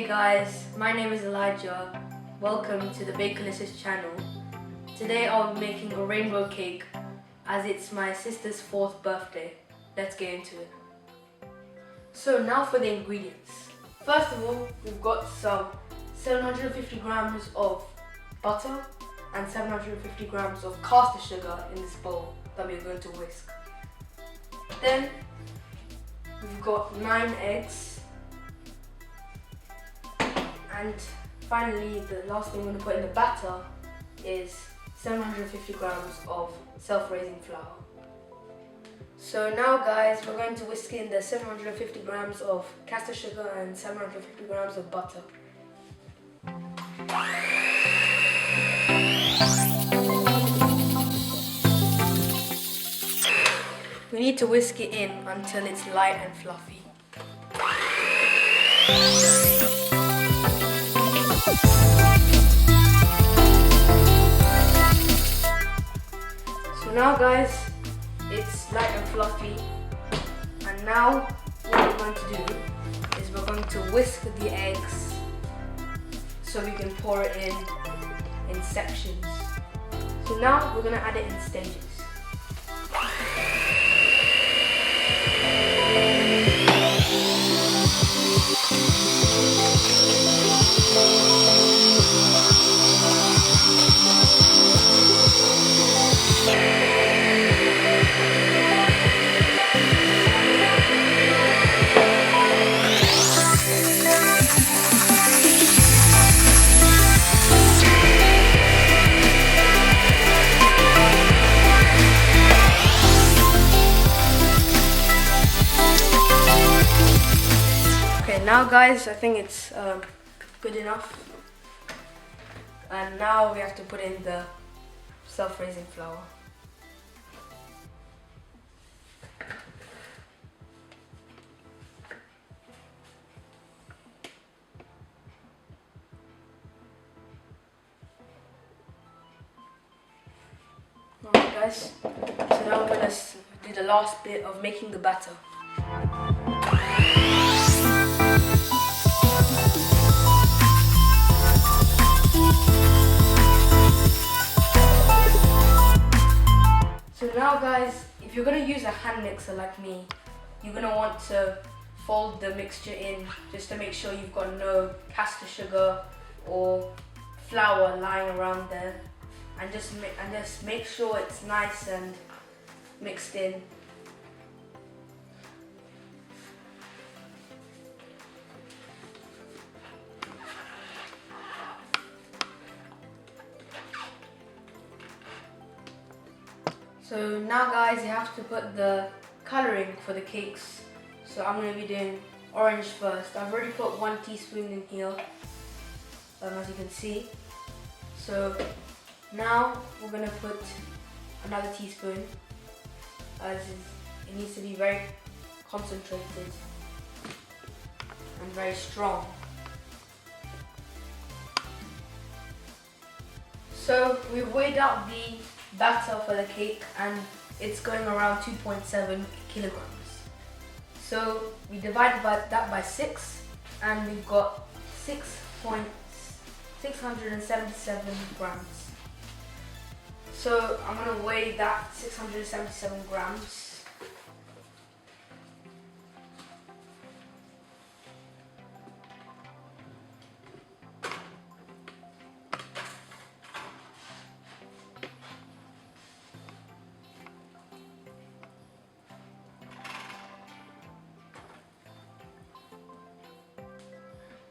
guys, my name is Elijah. Welcome to the Bakerlicious channel. Today I'll be making a rainbow cake as it's my sister's 4th birthday. Let's get into it. So now for the ingredients. First of all, we've got some 750 grams of butter and 750 grams of caster sugar in this bowl that we're going to whisk. Then we've got 9 eggs. And finally, the last thing we're going to put in the batter is 750 grams of self-raising flour. So now guys, we're going to whisk in the 750 grams of caster sugar and 750 grams of butter. We need to whisk it in until it's light and fluffy. So now guys, it's light and fluffy, and now what we're going to do is we're going to whisk the eggs so we can pour it in sections. So now we're going to add it in stages. Now guys, I think it's good enough, and now we have to put in the self-raising flour. Alright guys, so now we're going to do the last bit of making the batter. So now guys, if you're going to use a hand mixer like me, you're going to want to fold the mixture in just to make sure you've got no caster sugar or flour lying around there, and just make sure it's nice and mixed in. So now guys, you have to put the colouring for the cakes. So I'm going to be doing orange first. I've already put 1 teaspoon in here, as you can see. So now we're going to put another teaspoon, as it needs to be very concentrated and very strong. So we've weighed out the batter for the cake, and it's going around 2.7 kilograms. So we divided that by 6, and we've got 677 grams. So I'm going to weigh that 677 grams.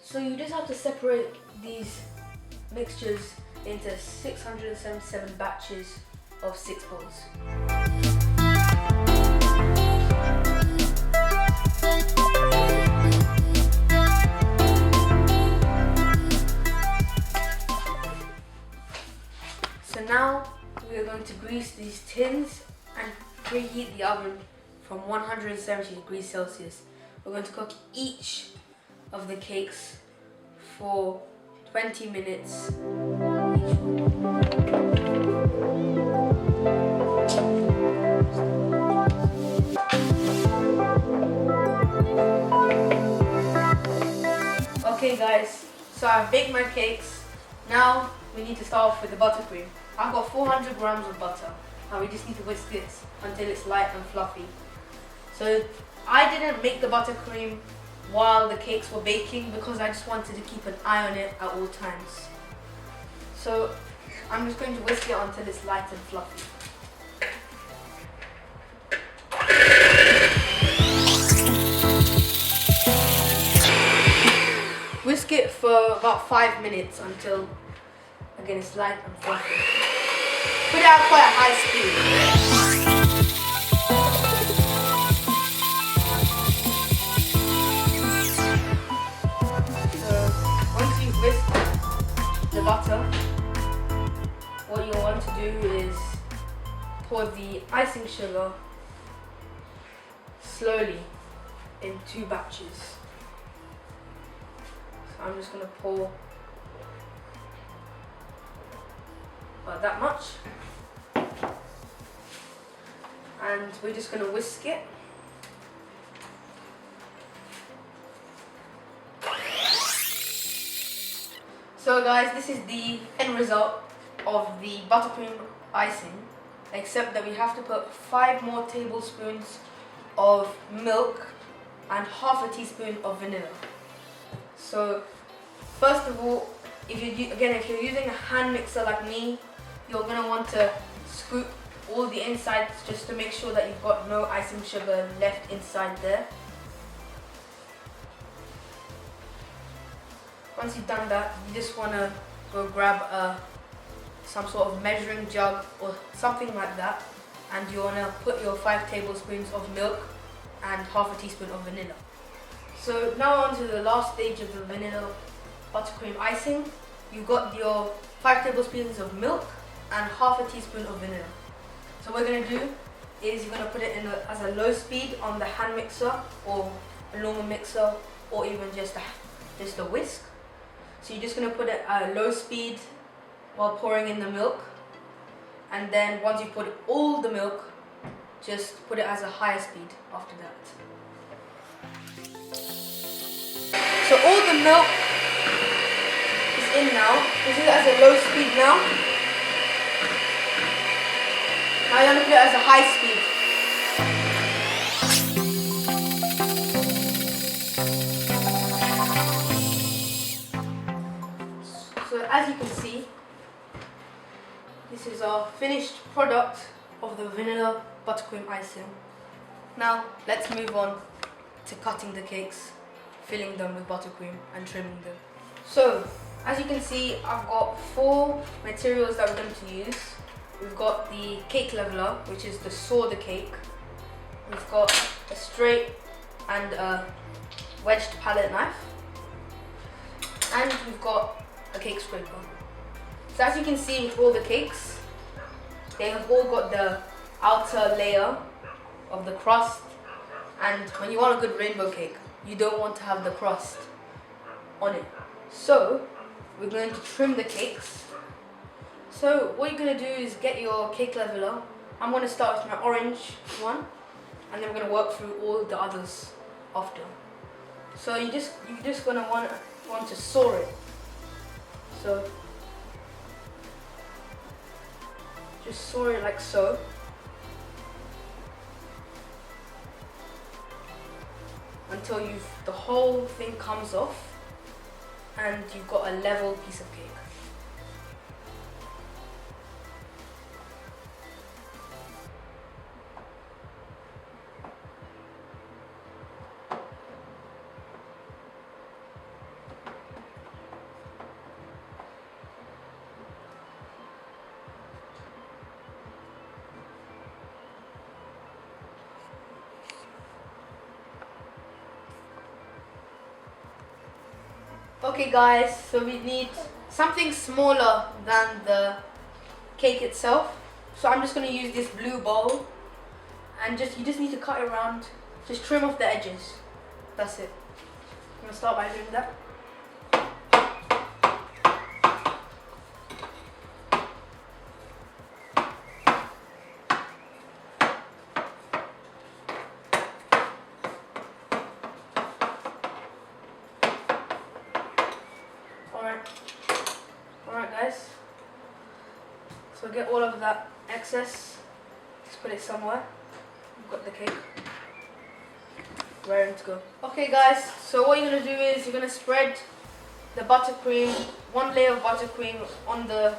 So you just have to separate these mixtures into 677 batches of 6 bowls. So now we are going to grease these tins and preheat the oven from 170 degrees Celsius. We're going to cook each of the cakes for 20 minutes. Okay guys, So I've baked my cakes. Now we need to start off with the buttercream. I've got 400 grams of butter. Now we just need to whisk this until it's light and fluffy. So I didn't make the buttercream while the cakes were baking because I just wanted to keep an eye on it at all times. So I'm just going to whisk it until it's light and fluffy. Whisk it for about 5 minutes until, again, it's light and fluffy. Put it at quite a high speed. So once you've whisked the butter, what you'll want to do is pour the icing sugar slowly in 2 batches. I'm just going to pour about that much, and we're just going to whisk it. So guys, this is the end result of the buttercream icing, except that we have to put 5 more tablespoons of milk and half a teaspoon of vanilla. So first of all, if you're using a hand mixer like me, you're going to want to scoop all the insides just to make sure that you've got no icing sugar left inside there. Once you've done that, you just want to go grab some sort of measuring jug or something like that, and you want to put your 5 tablespoons of milk and half a teaspoon of vanilla. So now on to the last stage of the vanilla buttercream icing. You've got your 5 tablespoons of milk and half a teaspoon of vanilla. So what we're going to do is you're going to put it in as a low speed on the hand mixer or a normal mixer, or even just a whisk. So you're just going to put it at a low speed while pouring in the milk, and then once you put all the milk, just put it as a higher speed after that. So all the milk is in now. This is at a low speed now. Now you're going to put it as a high speed. So as you can see, this is our finished product of the vanilla buttercream icing. Now let's move on to cutting the cakes, filling them with buttercream and trimming them. So as you can see, I've got 4 materials that we're going to use. We've got the cake leveler, which is to saw the cake. We've got a straight and a wedged palette knife, and we've got a cake scraper. So as you can see with all the cakes, they have all got the outer layer of the crust, and when you want a good rainbow cake, you don't want to have the crust on it. So we're going to trim the cakes. So what you're going to do is get your cake leveler. I'm going to start with my orange one, and then we're going to work through all the others after. So you're just going to want to saw it. So just saw it like so. Until the whole thing comes off and you've got a level piece of cake. Okay guys, so we need something smaller than the cake itself. So I'm just going to use this blue bowl, and you just need to cut it around, just trim off the edges. That's it. I'm going to start by doing that. So get all of that excess, just put it somewhere. We've got the cake ready to go. Okay guys, so what you're going to do is you're going to spread the buttercream, one layer of buttercream on the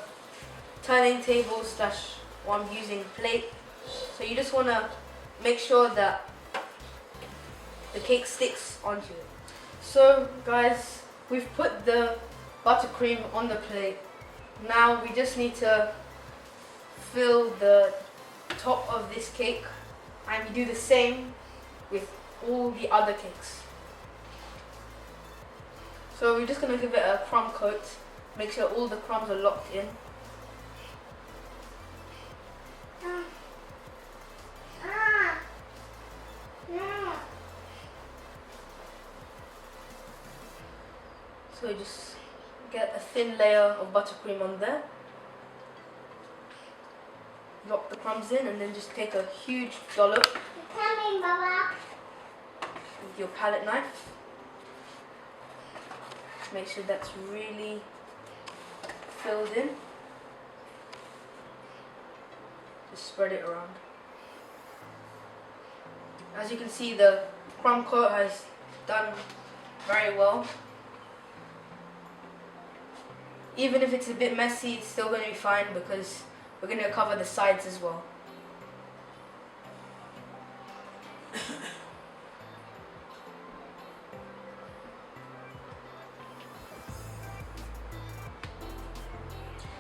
turning table slash what I'm using plate. So you just want to make sure that the cake sticks onto it. So guys, we've put the buttercream on the plate. Now we just need to fill the top of this cake, and we do the same with all the other cakes. So we're just going to give it a crumb coat, make sure all the crumbs are locked in. So just get a thin layer of buttercream on there. Lock the crumbs in and then just take a huge dollop with your palette knife. Make sure that's really filled in. Just spread it around. As you can see, the crumb coat has done very well. Even if it's a bit messy, it's still going to be fine because we're going to cover the sides as well.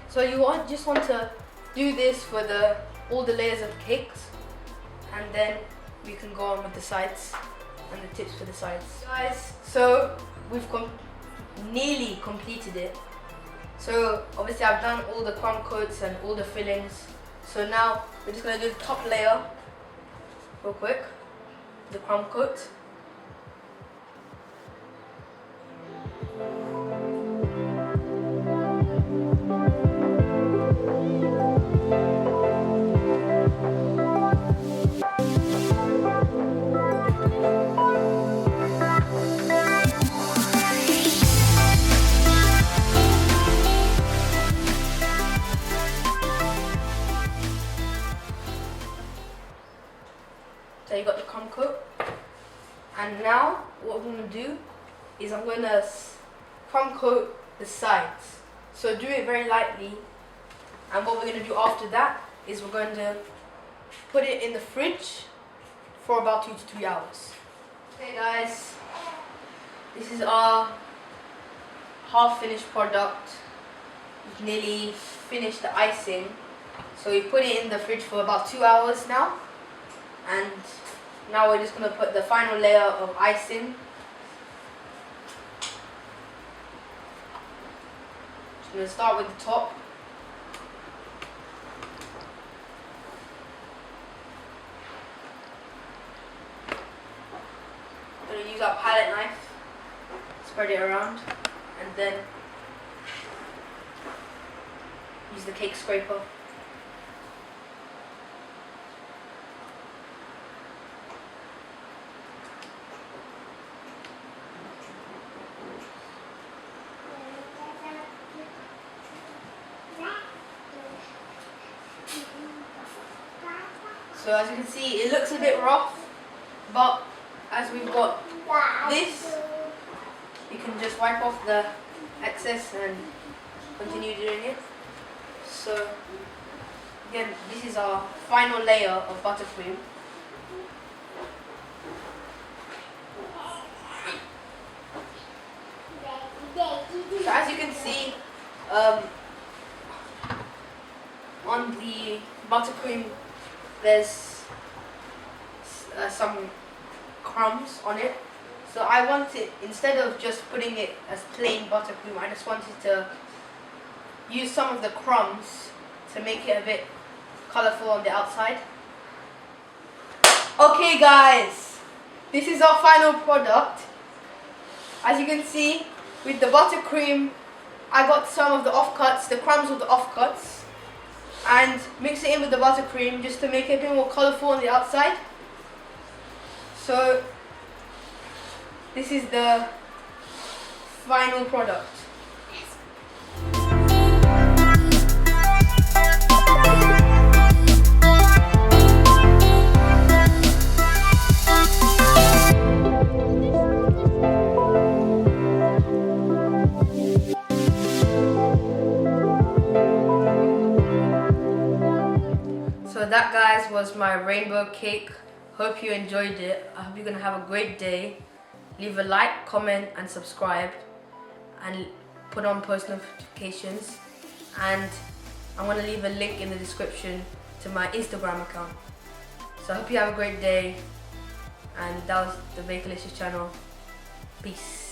So you just want to do this for all the layers of cakes, and then we can go on with the sides and the tips for the sides. Guys, so we've nearly completed it. So obviously I've done all the crumb coats and all the fillings. So now we're just going to do the top layer real quick, the crumb coat. So you got the crumb coat, and now what I'm going to do is I'm going to crumb coat the sides. So do it very lightly, and what we're going to do after that is we're going to put it in the fridge for about 2 to 3 hours. Okay guys, this is our half finished product. We've nearly finished the icing. So we put it in the fridge for about 2 hours now. And now we're just going to put the final layer of icing. Just going to start with the top. I'm going to use our palette knife, spread it around, and then use the cake scraper. So as you can see, it looks a bit rough, but as we've got this, you can just wipe off the excess and continue doing it. So again, this is our final layer of buttercream. So as you can see, on the buttercream there's some crumbs on it. So I wanted, instead of just putting it as plain buttercream, I just wanted to use some of the crumbs to make it a bit colourful on the outside. Okay guys, this is our final product. As you can see, with the buttercream, I got some of the offcuts, the crumbs of the offcuts, and mix it in with the buttercream just to make it a bit more colourful on the outside. So this is the final product. So that, guys, was my rainbow cake. Hope you enjoyed it. I hope you're gonna have a great day. Leave a like, comment and subscribe, and put on post notifications, and I'm gonna leave a link in the description to my Instagram account. So I hope you have a great day, and that was the Bakelicious channel. Peace.